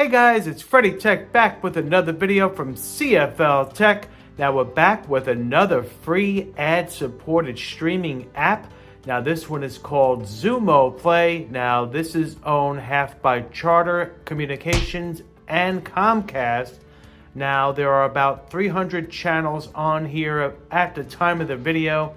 Hey guys, it's Freddie Tech back with another video from CFL-TECH. Now we're back with another free ad-supported streaming app. Now this one is called Xumo Play. Now this is owned half by Charter Communications and Comcast. Now there are about 300 channels on here at the time of the video,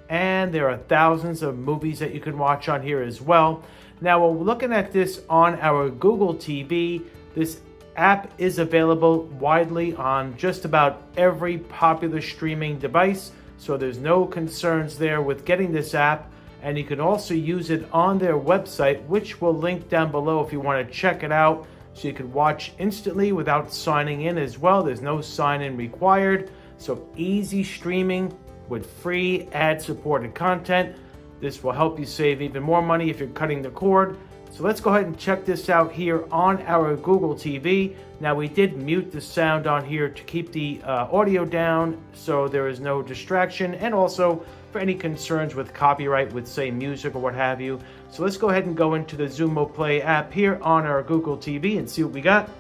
and there are thousands of movies that you can watch on here as well. Now we're looking at this on our Google TV. This app is available widely on just about every popular streaming device, so there's no concerns there with getting this app. And you can also use it on their website, which we'll link down below if you want to check it out, so you can watch instantly without signing in as well. There's no sign-in required, so easy streaming with free ad-supported content. This will help you save even more money if you're cutting the cord. So let's go ahead and check this out here on our Google TV. Now we did mute the sound on here to keep the audio down so there is no distraction, and also for any concerns with copyright with, say, music or what have you. So let's go ahead and go into the Xumo Play app here on our Google TV and see what we got.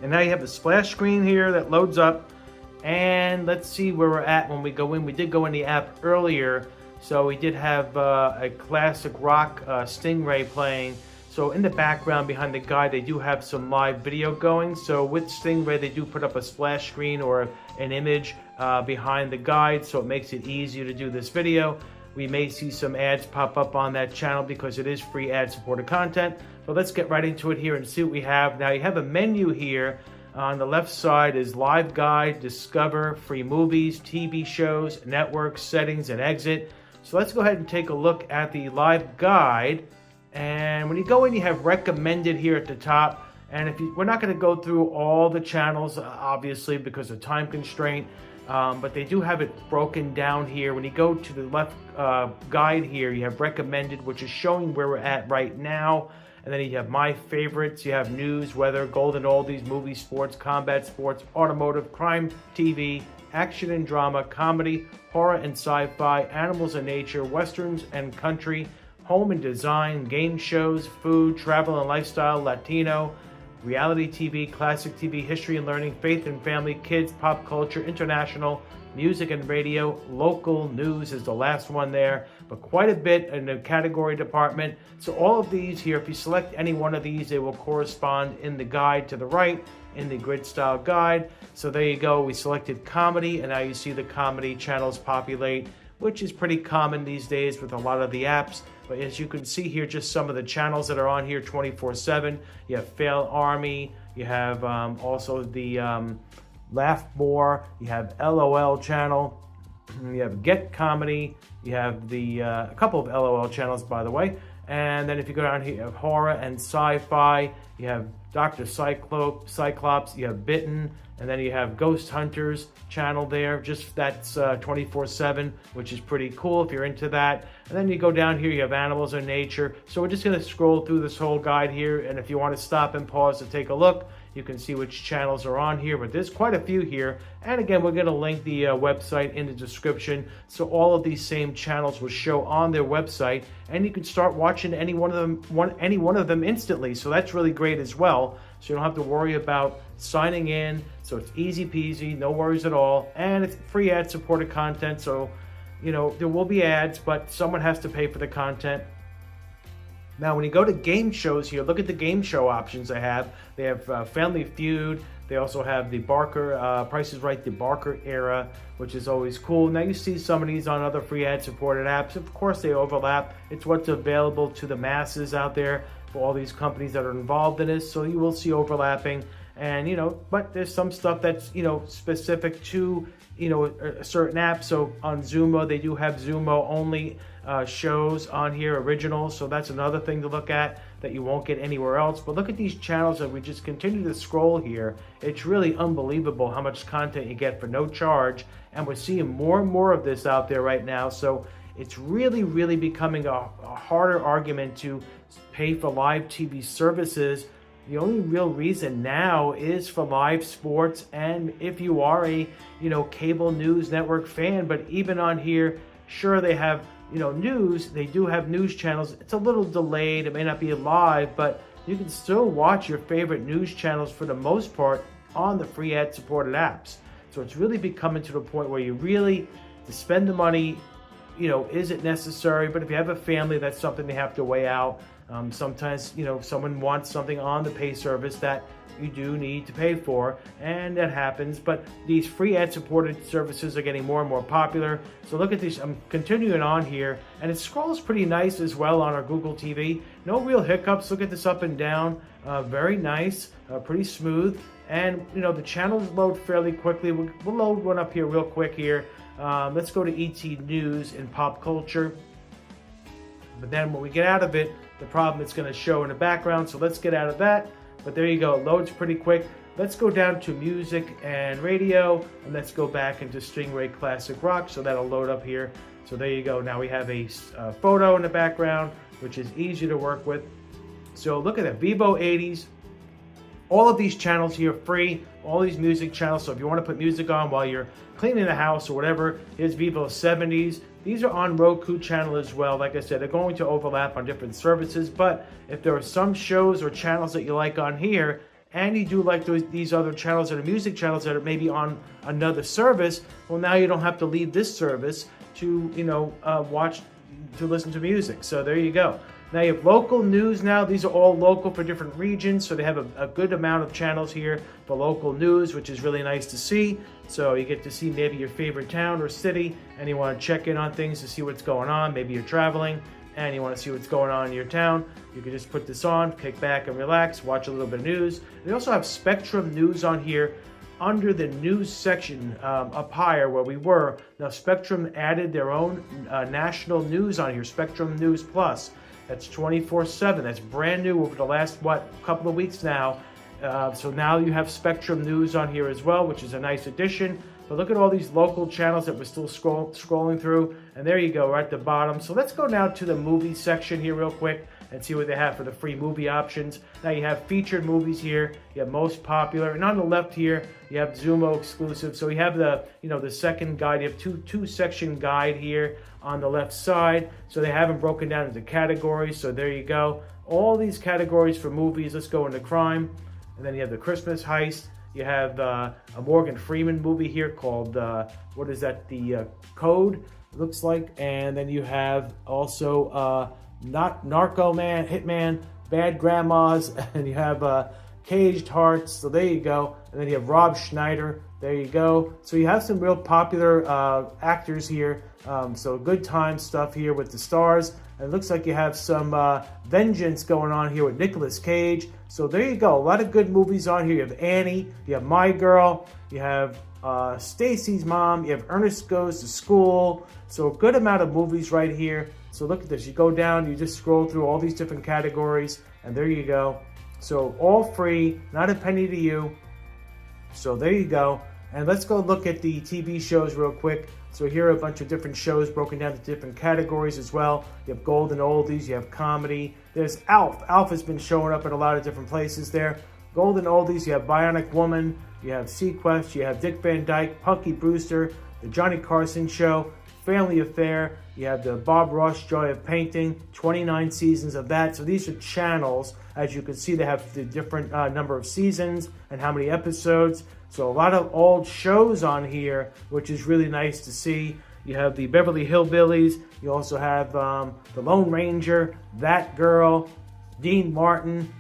And now you have the splash screen here that loads up. And let's see where we're at when we go in. We did go in the app earlier. So we did have a classic rock Stingray playing. So in the background behind the guide, they do have some live video going. So with Stingray, they do put up a splash screen or an image behind the guide, so it makes it easier to do this video. We may see some ads pop up on that channel because it is free ad-supported content. But let's get right into it here and see what we have. Now you have a menu here. On the left side is Live Guide, Discover, Free Movies, TV Shows, Network, Settings, and Exit. So let's go ahead and take a look at the Live Guide. And when you go in, you have Recommended here at the top. And we're not going to go through all the channels, obviously, because of time constraint. But they do have it broken down here. When you go to the left guide here, you have Recommended, which is showing where we're at right now. And then you have My Favorites, you have News, Weather, Golden Oldies, Movies, Sports, Combat Sports, Automotive, Crime, TV, Action and Drama, Comedy, Horror and Sci-Fi, Animals and Nature, Westerns and Country, Home and Design, Game Shows, Food, Travel and Lifestyle, Latino, Reality TV, Classic TV, History and Learning, Faith and Family, Kids, Pop Culture, International, Music and Radio, Local News is the last one there, but quite a bit in the category department. So all of these here, if you select any one of these, they will correspond in the guide to the right, in the grid style guide. So there you go, we selected comedy, and now you see the comedy channels populate, which is pretty common these days with a lot of the apps. But as you can see here, just some of the channels that are on here 24/7. You have Fail Army, you have also the Laugh More, you have LOL channel, you have Get Comedy, you have the a couple of LOL channels, by the way. And then if you go down here, you have Horror and Sci-Fi, you have Dr. Cyclops, you have Bitten, and then you have Ghost Hunters channel there. Just that's 24/7, which is pretty cool if you're into that. And then you go down here, you have Animals and Nature. So we're just going to scroll through this whole guide here, and if you want to stop and pause to take a look, you can see which channels are on here, but there's quite a few here. And again, we're going to link the website in the description, so all of these same channels will show on their website, and you can start watching any one of them instantly. So that's really great as well. So you don't have to worry about signing in. So it's easy peasy, no worries at all, and it's free ad-supported content. So you know there will be ads, but someone has to pay for the content. Now, when you go to game shows here, look at the game show options they have. They have Family Feud. They also have the Barker, Price is Right, the Barker era, which is always cool. Now, you see some of these on other free ad-supported apps. Of course, they overlap. It's what's available to the masses out there for all these companies that are involved in this. So you will see overlapping. And, you know, but there's some stuff that's, you know, specific to, you know, a certain app. So on Zumo, they do have Zumo only shows on here, originals. So that's another thing to look at that you won't get anywhere else. But look at these channels that we just continue to scroll here. It's really unbelievable how much content you get for no charge. And we're seeing more and more of this out there right now. So it's really, really becoming a harder argument to pay for live TV services. The only real reason now is for live sports, and if you are a, you know, cable news network fan. But even on here, sure, they have, you know, news. They do have news channels. It's a little delayed. It may not be live, but you can still watch your favorite news channels for the most part on the free ad-supported apps. So it's really becoming to the point where you really, to spend the money, is it necessary? But if you have a family, that's something they have to weigh out. Sometimes, someone wants something on the pay service that you do need to pay for, and that happens. But these free ad-supported services are getting more and more popular. So look at these. I'm continuing on here, and it scrolls pretty nice as well on our Google TV. No real hiccups. Look at this up and down. Very nice, pretty smooth. And, the channels load fairly quickly. We'll load one up here real quick here. Let's go to ET News and Pop Culture. But then when we get out of it, the problem it's going to show in the background. So let's get out of that. But there you go. It loads pretty quick. Let's go down to music and radio. And let's go back into Stingray Classic Rock. So that'll load up here. So there you go. Now we have a photo in the background, which is easy to work with. So look at that. Vivo 80s. All of these channels here are free, all these music channels. So if you want to put music on while you're cleaning the house or whatever, here's Vivo 70s. These are on Roku channel as well. Like I said, they're going to overlap on different services. But if there are some shows or channels that you like on here, and you do like these other channels that are music channels that are maybe on another service, well, now you don't have to leave this service to, listen to music. So there you go. Now you have local news now. These are all local for different regions. So they have a good amount of channels here for local news, which is really nice to see. So you get to see maybe your favorite town or city, and you want to check in on things to see what's going on. Maybe you're traveling and you want to see what's going on in your town. You can just put this on, kick back and relax, watch a little bit of news. They also have Spectrum News on here under the news section up higher where we were. Now Spectrum added their own national news on here, Spectrum News Plus. That's 24/7. That's brand new over the last, couple of weeks now. So now you have Spectrum News on here as well, which is a nice addition. But look at all these local channels that we're still scrolling through. And there you go, right at the bottom. So let's go now to the movie section here real quick and see what they have for the free movie options. Now you have featured movies here. You have most popular. And on the left here, you have Zumo exclusive. So you have the second guide. You have two section guide here on the left side. So they haven't broken down into categories. So there you go. All these categories for movies. Let's go into crime. And then you have the Christmas Heist. You have a Morgan Freeman movie here called, The Code, looks like. And then you have also Narco Man, Hitman, Bad Grandmas, and you have Caged Hearts. So there you go. And then you have Rob Schneider. There you go. So you have some real popular actors here. So good time stuff here with the stars. And it looks like you have some Vengeance going on here with Nicolas Cage. So there you go. A lot of good movies on here. You have Annie. You have My Girl. You have Stacy's Mom. You have Ernest Goes to School. So a good amount of movies right here. So look at this. You go down. You just scroll through all these different categories. And there you go. So all free. Not a penny to you. So there you go. And let's go look at the TV shows real quick. So here are a bunch of different shows broken down to different categories as well. You have golden oldies, you have comedy. There's Alf. Alf has been showing up in a lot of different places there. Golden oldies, you have Bionic Woman, you have Sequest, you have Dick Van Dyke, Punky Brewster, The Johnny Carson Show, Family Affair. You have the Bob Ross Joy of Painting, 29 seasons of that. So these are channels. As you can see, they have the different number of seasons and how many episodes. So a lot of old shows on here, which is really nice to see. You have the Beverly Hillbillies. You also have the Lone Ranger, That Girl, Dean Martin.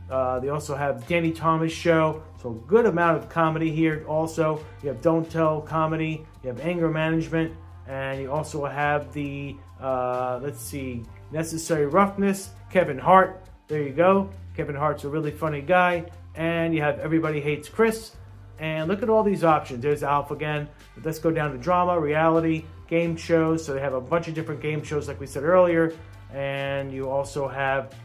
They also have Danny Thomas Show. So a good amount of comedy here also. You have Don't Tell Comedy. You have Anger Management. And you also have the, Necessary Roughness, Kevin Hart. There you go. Kevin Hart's a really funny guy. And you have Everybody Hates Chris. And look at all these options. There's Alf again. But let's go down to drama, reality, game shows. So they have a bunch of different game shows like we said earlier. And you also have,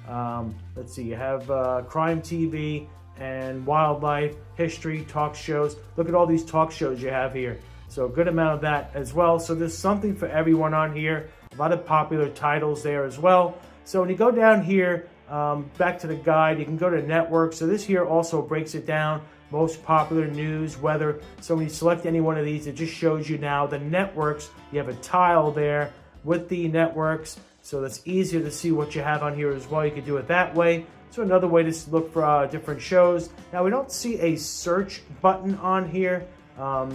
you have crime TV and wildlife, history, talk shows. Look at all these talk shows you have here. So a good amount of that as well. So there's something for everyone on here. A lot of popular titles there as well. So when you go down here, back to the guide, you can go to network. So this here also breaks it down. Most popular news, weather. So when you select any one of these, it just shows you now the networks. You have a tile there with the networks. So that's easier to see what you have on here as well. You can do it that way. So another way to look for different shows. Now we don't see a search button on here,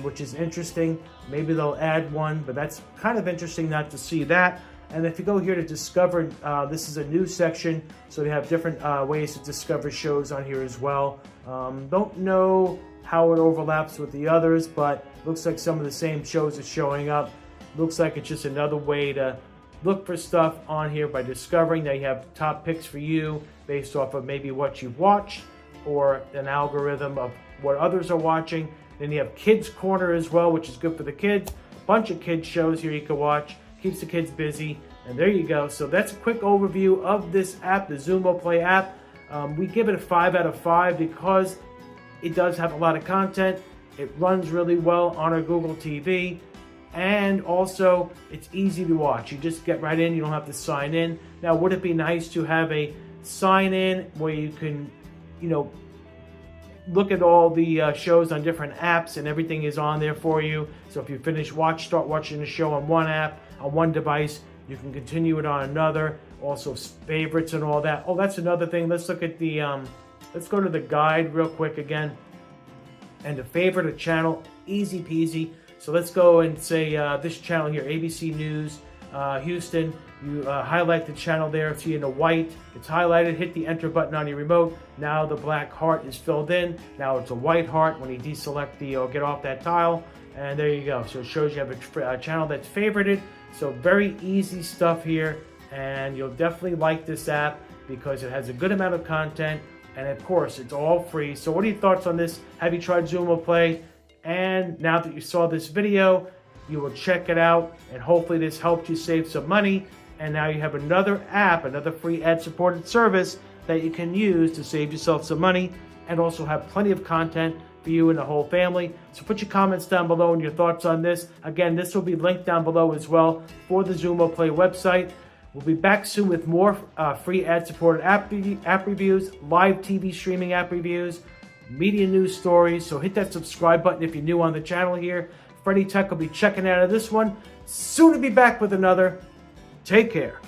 which is interesting. Maybe they'll add one, but that's kind of interesting not to see that. And if you go here to discover, this is a new section, so they have different ways to discover shows on here as well. Don't know how it overlaps with the others, but looks like some of the same shows are showing up. Looks like it's just another way to look for stuff on here by discovering. Now you have top picks for you based off of maybe what you've watched or an algorithm of what others are watching. Then you have Kids Corner as well, which is good for the kids. Bunch of kids shows here you can watch. Keeps the kids busy. And there you go. So that's a quick overview of this app, the Xumo Play app. We give it a 5 out of 5 because it does have a lot of content. It runs really well on our Google TV. And also, it's easy to watch. You just get right in. You don't have to sign in. Now, would it be nice to have a sign in where you can, look at all the shows on different apps and everything is on there for you. So if you start watching the show on one app, on one device, you can continue it on another. Also favorites and all that. Oh, that's another thing. Let's look at the, let's go to the guide real quick again. And to favorite a channel, easy peasy. So let's go and say this channel here, ABC News, Houston. You highlight the channel there, see in the white, it's highlighted, hit the enter button on your remote. Now the black heart is filled in. Now it's a white heart when you deselect or get off that tile. And there you go. So it shows you have a channel that's favorited. So very easy stuff here. And you'll definitely like this app because it has a good amount of content. And of course, it's all free. So what are your thoughts on this? Have you tried Xumo Play? And now that you saw this video, you will check it out. And hopefully this helped you save some money. And now you have another app, another free ad-supported service that you can use to save yourself some money and also have plenty of content for you and the whole family. So put your comments down below and your thoughts on this. Again, this will be linked down below as well for the Xumo Play website. We'll be back soon with more free ad-supported app reviews, live TV streaming app reviews, media news stories. So hit that subscribe button if you're new on the channel here. Freddie Tech will be checking out of this one. Soon to be back with another. Take care.